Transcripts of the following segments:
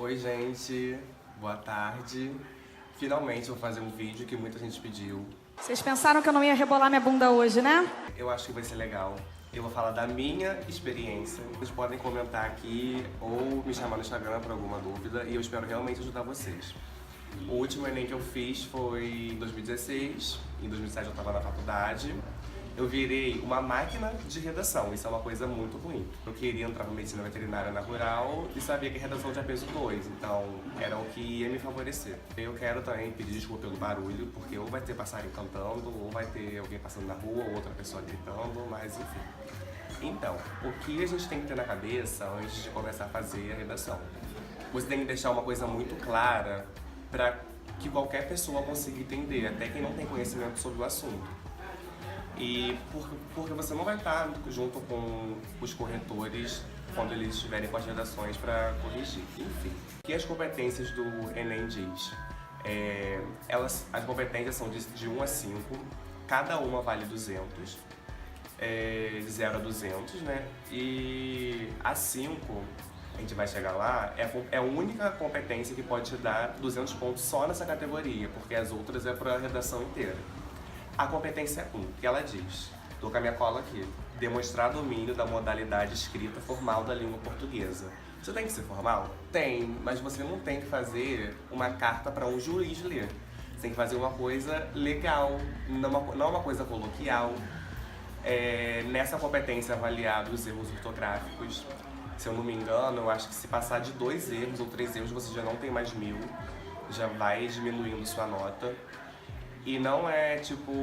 Oi, gente. Boa tarde. Finalmente vou fazer um vídeo que muita gente pediu. Vocês pensaram que eu não ia rebolar minha bunda hoje, né? Eu acho que vai ser legal. Eu vou falar da minha experiência. Vocês podem comentar aqui ou me chamar no Instagram para alguma dúvida e eu espero realmente ajudar vocês. O último Enem que eu fiz foi em 2016. Em 2007 eu estava na faculdade. Eu virei uma máquina de redação, isso é uma coisa muito ruim. Eu queria entrar para medicina veterinária na rural e sabia que redação tinha peso 2, então era o que ia me favorecer. Eu quero também pedir desculpa pelo barulho, porque ou vai ter passarinho cantando, ou vai ter alguém passando na rua, ou outra pessoa gritando, mas enfim. Então, o que a gente tem que ter na cabeça antes de começar a fazer a redação? Você tem que deixar uma coisa muito clara para que qualquer pessoa consiga entender, até quem não tem conhecimento sobre o assunto. E porque você não vai estar junto com os corretores quando eles estiverem com as redações para corrigir. Enfim, o que as competências do Enem diz? As competências são de 1 a 5, cada uma vale 200, de 0 a 200, né? E a 5, a gente vai chegar lá, é a única competência que pode te dar 200 pontos só nessa categoria, porque as outras é para a redação inteira. A competência 1, que ela diz, tô com a minha cola aqui, demonstrar domínio da modalidade escrita formal da língua portuguesa. Você tem que ser formal? Tem, mas você não tem que fazer uma carta para um juiz ler. Você tem que fazer uma coisa legal, não uma coisa coloquial. Nessa competência avaliados os erros ortográficos. Se eu não me engano, eu acho que se passar de 2 erros ou 3 erros, você já não tem mais 1000, já vai diminuindo sua nota. E não é tipo,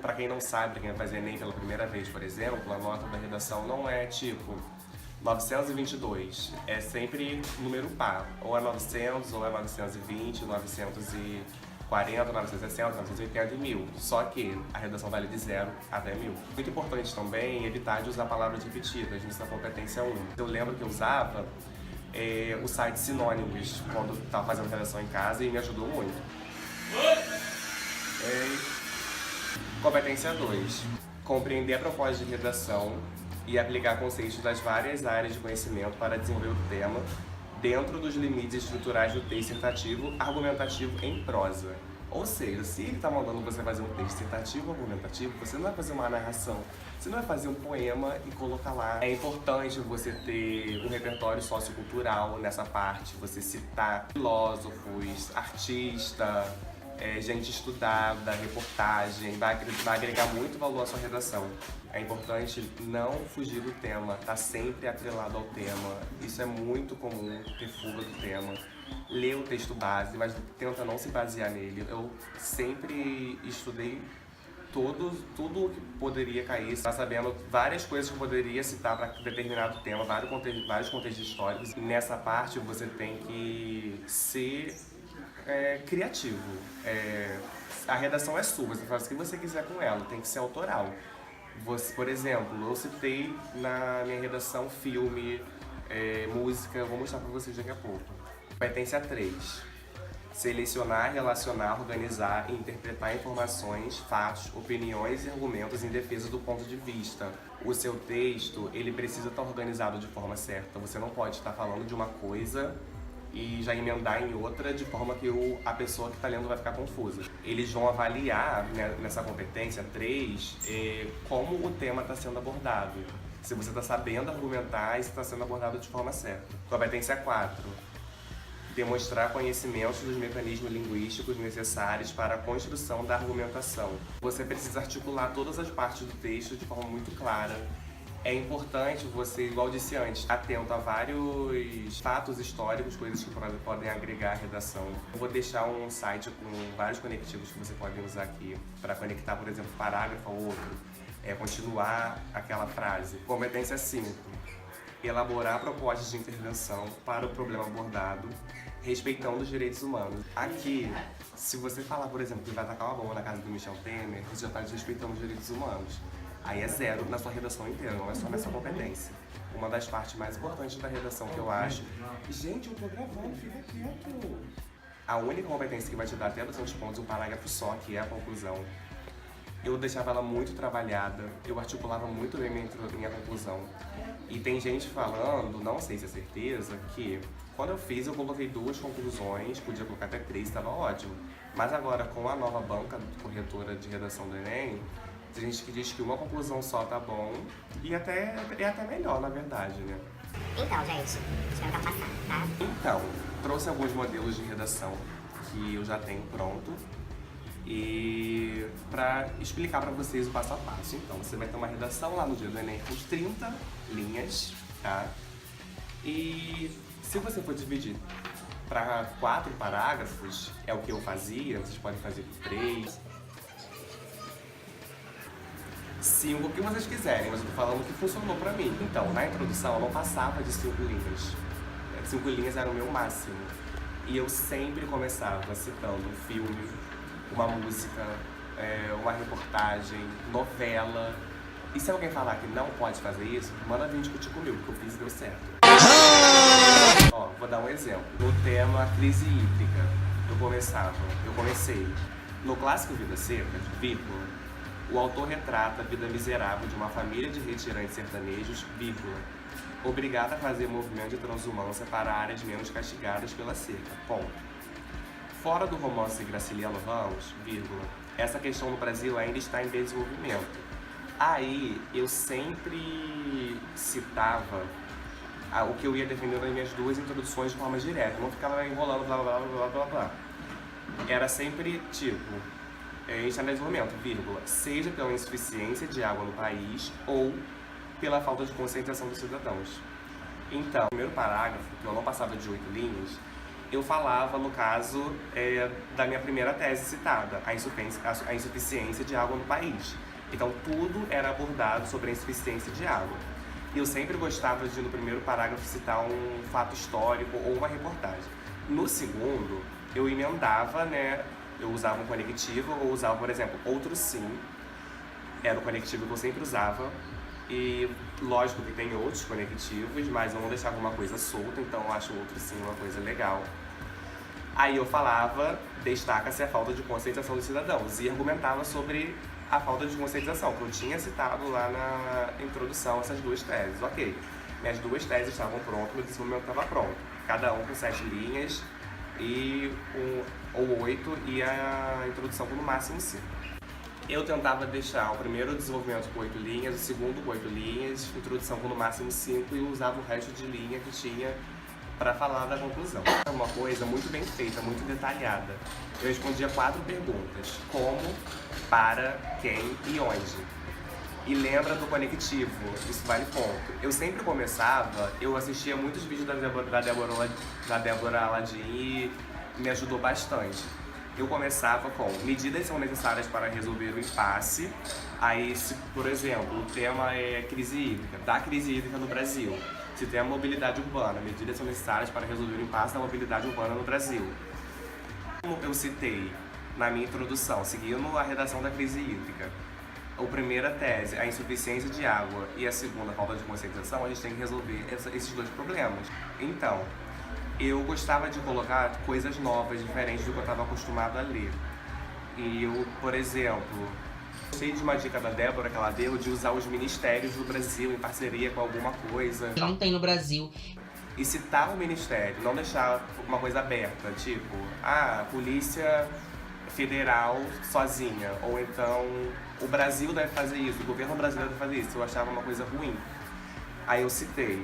pra quem não sabe, pra quem vai fazer Enem pela primeira vez, por exemplo, a nota da redação não é tipo 922, é sempre número par, ou é 900, ou é 920, 940, 960, 980 e 1000. Só que a redação vale de 0 até 1000. Muito importante também evitar de usar palavras repetidas, nessa competência 1. Eu lembro que eu usava o site Sinônimos quando estava fazendo redação em casa e me ajudou muito. Competência 2. Compreender a proposta de redação e aplicar conceitos das várias áreas de conhecimento para desenvolver o tema dentro dos limites estruturais do texto dissertativo argumentativo em prosa. Ou seja, se ele está mandando você fazer um texto dissertativo argumentativo, você não vai fazer uma narração, você não vai fazer um poema e colocar lá. É importante você ter um repertório sociocultural nessa parte, você citar filósofos, artistas, gente estudada, reportagem, vai agregar muito valor à sua redação. É importante não fugir do tema, estar sempre atrelado ao tema. Isso é muito comum, ter fuga do tema. Lê o texto base, mas tenta não se basear nele. Eu sempre estudei tudo que poderia cair, tá sabendo várias coisas que eu poderia citar para determinado tema, vários contextos históricos. E nessa parte você tem que ser criativo. A redação é sua, você faz o que você quiser com ela, tem que ser autoral. Por exemplo, eu citei na minha redação filme, música, eu vou mostrar para vocês daqui a pouco. Competência 3. Selecionar, relacionar, organizar e interpretar informações, fatos, opiniões e argumentos em defesa do ponto de vista. O seu texto, ele precisa estar organizado de forma certa. Você não pode estar falando de uma coisa e já emendar em outra de forma que a pessoa que está lendo vai ficar confusa. Eles vão avaliar, né, nessa competência 3, como o tema está sendo abordado. Se você está sabendo argumentar e se está sendo abordado de forma certa. Competência 4. Demonstrar conhecimentos dos mecanismos linguísticos necessários para a construção da argumentação. Você precisa articular todas as partes do texto de forma muito clara. É importante você, igual disse antes, atento a vários fatos históricos, coisas que podem agregar à redação. Eu vou deixar um site com vários conectivos que você pode usar aqui para conectar, por exemplo, parágrafo ao outro, continuar aquela frase. Competência 5. Elaborar propostas de intervenção para o problema abordado, respeitando os direitos humanos. Aqui, se você falar, por exemplo, que vai atacar uma bomba na casa do Michel Temer, você já está desrespeitando os direitos humanos. Aí é 0 na sua redação inteira, não é só nessa competência. Uma das partes mais importantes da redação que eu acho... Gente, eu tô gravando, fica quieto! A única competência que vai te dar até 200 pontos, um parágrafo só, que é a conclusão, eu deixava ela muito trabalhada, eu articulava muito bem minha conclusão. E tem gente falando, não sei se é certeza, que quando eu fiz eu coloquei 2 conclusões, podia colocar até 3, estava ótimo. Mas agora com a nova banca corretora de redação do Enem, tem gente que diz que uma conclusão só tá bom e é até melhor, na verdade, né? Então, gente, espero que passar, tá? Então, trouxe alguns modelos de redação que eu já tenho pronto e para explicar para vocês o passo a passo. Então, você vai ter uma redação lá no dia do Enem com 30 linhas, tá? E se você for dividir para 4 parágrafos, é o que eu fazia, vocês podem fazer por 3, 5, o que vocês quiserem, mas eu tô falando o que funcionou pra mim. Então, na introdução eu não passava de 5 linhas. 5 linhas era o meu máximo. E eu sempre começava citando um filme, uma música, uma reportagem, novela. E se alguém falar que não pode fazer isso, manda vir discutir comigo, que eu fiz e deu certo. Ó, vou dar um exemplo. No tema crise hídrica, eu comecei no clássico Vida Seca, vírgula, o autor retrata a vida miserável de uma família de retirantes sertanejos, vírgula, obrigada a fazer movimento de transumância para áreas menos castigadas pela seca, ponto. Fora do romance Graciliano Ramos, vírgula, essa questão no Brasil ainda está em desenvolvimento. Aí eu sempre citava o que eu ia defendendo nas minhas 2 introduções de forma direta, não ficava enrolando blá blá blá blá blá blá. Era sempre tipo, está em desenvolvimento, vírgula, seja pela insuficiência de água no país ou pela falta de conscientização dos cidadãos. Então, no primeiro parágrafo, que eu não passava de 8 linhas, eu falava, no caso, da minha primeira tese citada, a insuficiência de água no país. Então, tudo era abordado sobre a insuficiência de água. E eu sempre gostava de, no primeiro parágrafo, citar um fato histórico ou uma reportagem. No segundo, eu emendava, né? Eu usava um conectivo ou usava, por exemplo, outro sim. Era o conectivo que eu sempre usava. E lógico que tem outros conectivos, mas eu não deixava uma coisa solta, então eu acho outro sim uma coisa legal. Aí eu falava, destaca-se a falta de conscientização dos cidadãos e argumentava sobre a falta de conscientização, que eu tinha citado lá na introdução essas 2 teses. Ok, minhas 2 teses estavam prontas, meu desenvolvimento estava pronto. Cada um com 7 linhas e ou 8 e a introdução com no máximo 5. Eu tentava deixar o primeiro desenvolvimento com 8 linhas, o segundo com 8 linhas, introdução com no máximo 5 e usava o resto de linha que tinha para falar da conclusão. É uma coisa muito bem feita, muito detalhada. Eu respondia 4 perguntas: como, para, quem e onde. E lembra do conectivo, isso vale ponto. Eu sempre começava, eu assistia muitos vídeos da Débora Aladim e me ajudou bastante. Eu começava com medidas são necessárias para resolver o impasse. Aí, se, por exemplo, o tema é crise hídrica, da crise hídrica no Brasil. Se tem a mobilidade urbana, medidas são necessárias para resolver o impasse da mobilidade urbana no Brasil. Como eu citei na minha introdução, seguindo a redação da crise hídrica, a primeira tese, a insuficiência de água, e a segunda, a falta de conscientização, a gente tem que resolver esses 2 problemas. Então, eu gostava de colocar coisas novas, diferentes do que eu estava acostumado a ler. E eu, por exemplo, gostei de uma dica da Débora que ela deu de usar os ministérios do Brasil em parceria com alguma coisa. Não tem no Brasil. E citar o ministério, não deixar uma coisa aberta, tipo, Polícia Federal sozinha, ou então o Brasil deve fazer isso, o governo brasileiro deve fazer isso. Eu achava uma coisa ruim. Aí eu citei: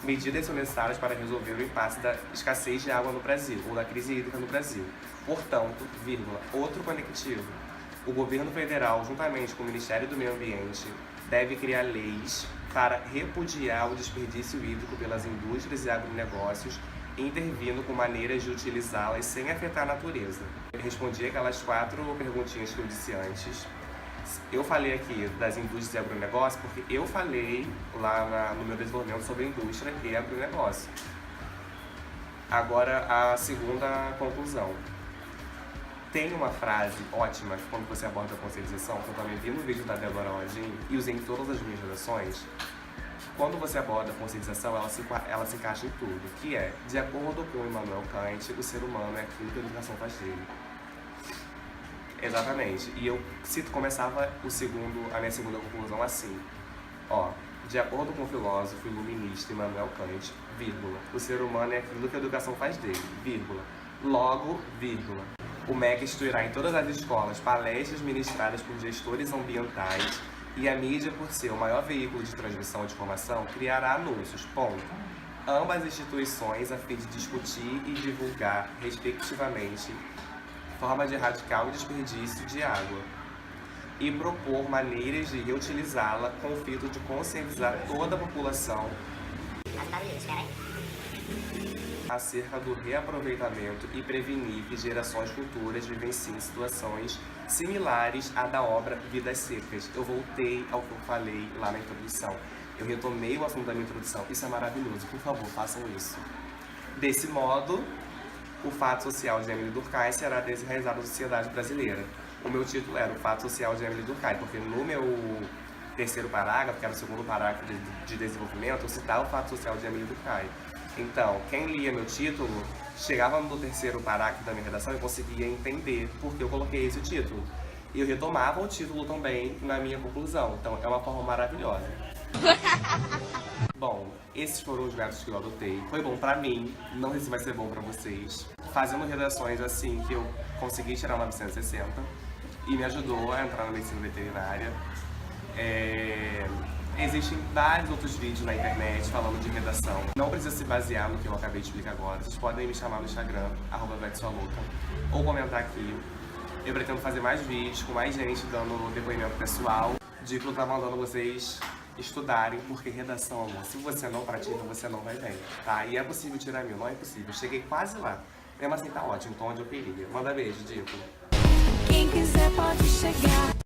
medidas são necessárias para resolver o impasse da escassez de água no Brasil, ou da crise hídrica no Brasil. Portanto, vírgula, outro conectivo, o governo federal, juntamente com o Ministério do Meio Ambiente, deve criar leis para repudiar o desperdício hídrico pelas indústrias e agronegócios, intervindo com maneiras de utilizá-las sem afetar a natureza. Eu respondi aquelas 4 perguntinhas que eu disse antes. Eu falei aqui das indústrias e agronegócio porque eu falei lá no meu desenvolvimento sobre indústria e agronegócio. Agora, a segunda conclusão. Tem uma frase ótima que, quando você aborda a conscientização, que eu também vi no vídeo da Débora Aladim e usei em todas as minhas redações. Quando você aborda a conscientização, ela se encaixa em tudo, que é: de acordo com Immanuel Kant, o ser humano é aquilo que a educação faz dele. Exatamente. E eu começava a minha segunda conclusão assim. Ó, de acordo com o filósofo iluminista Immanuel Kant, vírgula, o ser humano é aquilo que a educação faz dele, vírgula. Logo, vírgula, o MEC instituirá em todas as escolas palestras ministradas por gestores ambientais e a mídia, por ser o maior veículo de transmissão de informação, criará anúncios, ponto. Ambas instituições a fim de discutir e divulgar, respectivamente, forma de erradicar o desperdício de água e propor maneiras de reutilizá-la com o fito de conscientizar toda a população acerca do reaproveitamento e prevenir que gerações futuras vivenciem situações similares à da obra Vidas Secas. Eu voltei ao que eu falei lá na introdução. Eu retomei o assunto da minha introdução. Isso é maravilhoso. Por favor, façam isso. Desse modo, o fato social de Emily Durkheim será desenraizado da sociedade brasileira. O meu título era o fato social de Emily Durkheim, porque no meu terceiro parágrafo, que era o segundo parágrafo de desenvolvimento, eu citava o fato social de Emily Durkheim. Então, quem lia meu título, chegava no terceiro parágrafo da minha redação e conseguia entender por que eu coloquei esse título. E eu retomava o título também na minha conclusão. Então, é uma forma maravilhosa. Bom, esses foram os métodos que eu adotei. Foi bom pra mim, não sei se vai ser bom pra vocês. Fazendo redações assim que eu consegui tirar 960 e me ajudou a entrar na medicina veterinária. Existem vários outros vídeos na internet falando de redação. Não precisa se basear no que eu acabei de explicar agora. Vocês podem me chamar no Instagram, @VetSuaLouca, ou comentar aqui. Eu pretendo fazer mais vídeos com mais gente dando depoimento pessoal. Digo que eu tô mandando vocês estudarem, porque redação, amor, se você não pratica, você não vai bem, tá? E é possível tirar 1000, não é possível. Cheguei quase lá. Mesmo assim tá ótimo, então onde eu queria. Manda beijo, Dico. Quem quiser pode chegar.